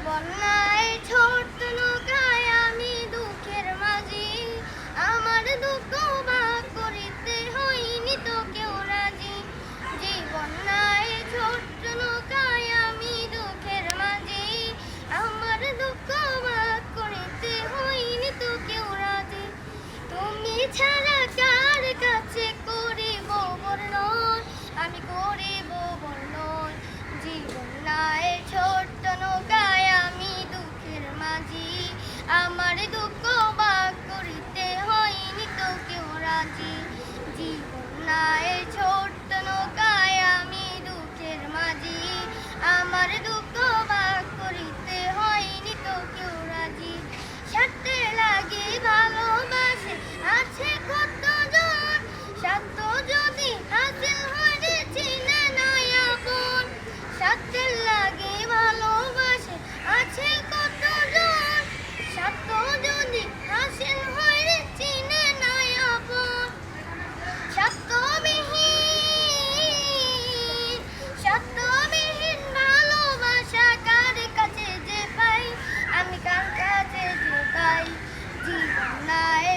বন্যায় ছোট্ট নৌকায় আমি দুঃখের মাঝি, আমার দুঃখ ভাগ করিতে হইনি তো কেউ রাজি। যে বন্যায় ছোট্ট নৌকায় আমি দুঃখের মাঝি, আমার দুঃখ ভাগ করিতে হইনি তো কেউ রাজি। তুমি ছাড়া কার কাছে করিব বর্ণন, আমি করিব বর্ণন। জীবন নাই ছোট্ট নৌকায় আমি দুঃখের মাঝি, আমার দুঃখ ভাগ করিতে হয়নি তো কেউ রাজি। জীবন নাই ছোট্ট নৌকায় আমি দুঃখের মাঝি, আমার দুঃখ ভাগ করিতে হয়নি তো কেউ রাজি। স্বার্থে লাগে ভালোবাসে আছে কতজন, স্বার্থ যদি হাসিল হয় রে চিনে নাই আপন। স্বার্থের লাগে ভালোবাসে আছে কতজন, স্বার্থ যদি হাসিল হয় রে চিনে নাই আপন। স্বার্থবিহীন স্বার্থবিহীন ভালোবাসা কার কাছে যে পাই, আমি কার কাছে যে পাই। জীবন নাই